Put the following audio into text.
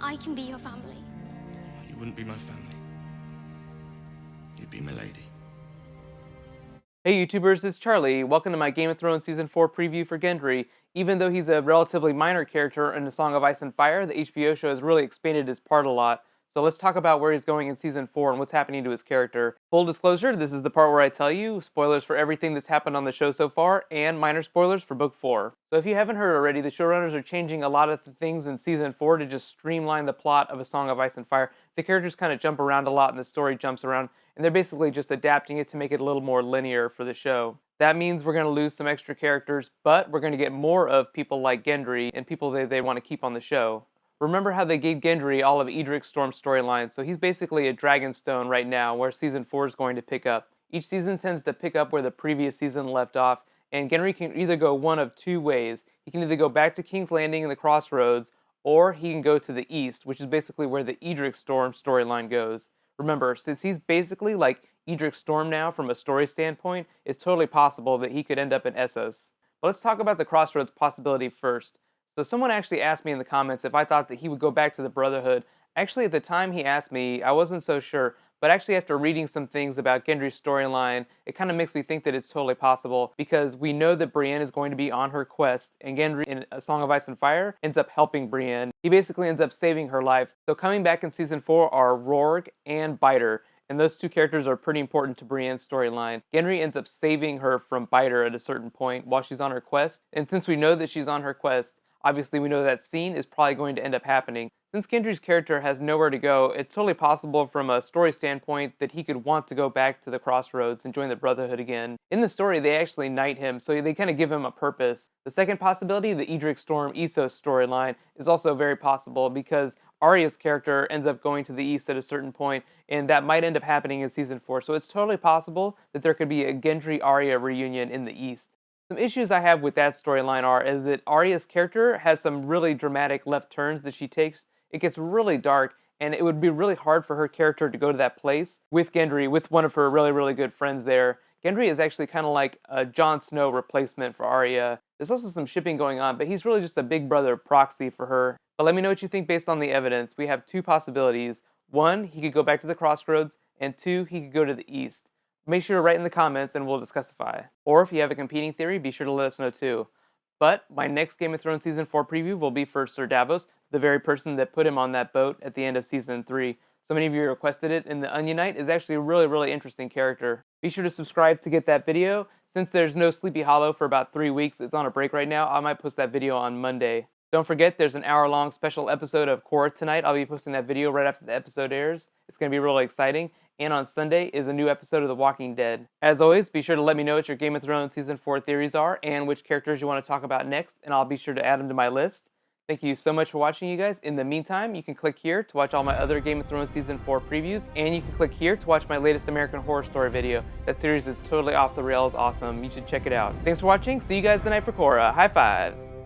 I can be your family. You wouldn't be my family. You'd be my lady. Hey YouTubers, it's Charlie. Welcome to my Game of Thrones Season 4 preview for Gendry. Even though he's a relatively minor character in A Song of Ice and Fire, the HBO show has really expanded his part a lot. So let's talk about where he's going in Season 4 and what's happening to his character. Full disclosure, this is the part where I tell you spoilers for everything that's happened on the show so far, and minor spoilers for Book 4. So if you haven't heard already, the showrunners are changing a lot of the things in Season 4 to just streamline the plot of A Song of Ice and Fire. The characters kind of jump around a lot and the story jumps around, and they're basically just adapting it to make it a little more linear for the show. That means we're going to lose some extra characters, but we're going to get more of people like Gendry and people they want to keep on the show. Remember how they gave Gendry all of Edric's Storm storyline, so he's basically a Dragonstone right now, where Season 4 is going to pick up. Each season tends to pick up where the previous season left off, and Gendry can either go one of two ways. He can either go back to King's Landing and the Crossroads, or he can go to the East, which is basically where the Edric Storm storyline goes. Remember, since he's basically like Edric Storm now from a story standpoint, it's totally possible that he could end up in Essos. But let's talk about the Crossroads possibility first. So someone actually asked me in the comments if I thought that he would go back to the Brotherhood. Actually, at the time he asked me, I wasn't so sure, but actually after reading some things about Gendry's storyline, it kind of makes me think that it's totally possible, because we know that Brienne is going to be on her quest, and Gendry in A Song of Ice and Fire ends up helping Brienne. He basically ends up saving her life. So coming back in Season 4 are Rorg and Biter, and those two characters are pretty important to Brienne's storyline. Gendry ends up saving her from Biter at a certain point while she's on her quest, and since we know that she's on her quest, obviously we know that scene is probably going to end up happening. Since Gendry's character has nowhere to go, it's totally possible from a story standpoint that he could want to go back to the Crossroads and join the Brotherhood again. In the story, they actually knight him, so they kind of give him a purpose. The second possibility, the Edric Storm Essos storyline, is also very possible because Arya's character ends up going to the East at a certain point, and that might end up happening in Season 4, so it's totally possible that there could be a Gendry-Arya reunion in the East. Some issues I have with that storyline is that Arya's character has some really dramatic left turns that she takes. It gets really dark, and it would be really hard for her character to go to that place with Gendry, with one of her really, really good friends there. Gendry is actually kind of like a Jon Snow replacement for Arya. There's also some shipping going on, but he's really just a big brother proxy for her. But let me know what you think based on the evidence. We have two possibilities. One, he could go back to the Crossroads, and two, he could go to the East. Make sure to write in the comments and we'll discussify. Or if you have a competing theory, be sure to let us know too. But my next Game of Thrones Season 4 preview will be for Sir Davos, the very person that put him on that boat at the end of Season 3. So many of you requested it, and the Onion Knight is actually a really, really interesting character. Be sure to subscribe to get that video. Since there's no Sleepy Hollow for about 3 weeks, it's on a break right now, I might post that video on Monday. Don't forget, there's an hour-long special episode of Core tonight. I'll be posting that video right after the episode airs. It's going to be really exciting. And on Sunday is a new episode of The Walking Dead. As always, be sure to let me know what your Game of Thrones Season 4 theories are and which characters you want to talk about next, and I'll be sure to add them to my list. Thank you so much for watching, you guys. In the meantime, you can click here to watch all my other Game of Thrones Season 4 previews, and you can click here to watch my latest American Horror Story video. That series is totally off the rails awesome. You should check it out. Thanks for watching. See you guys tonight for Korra. High fives!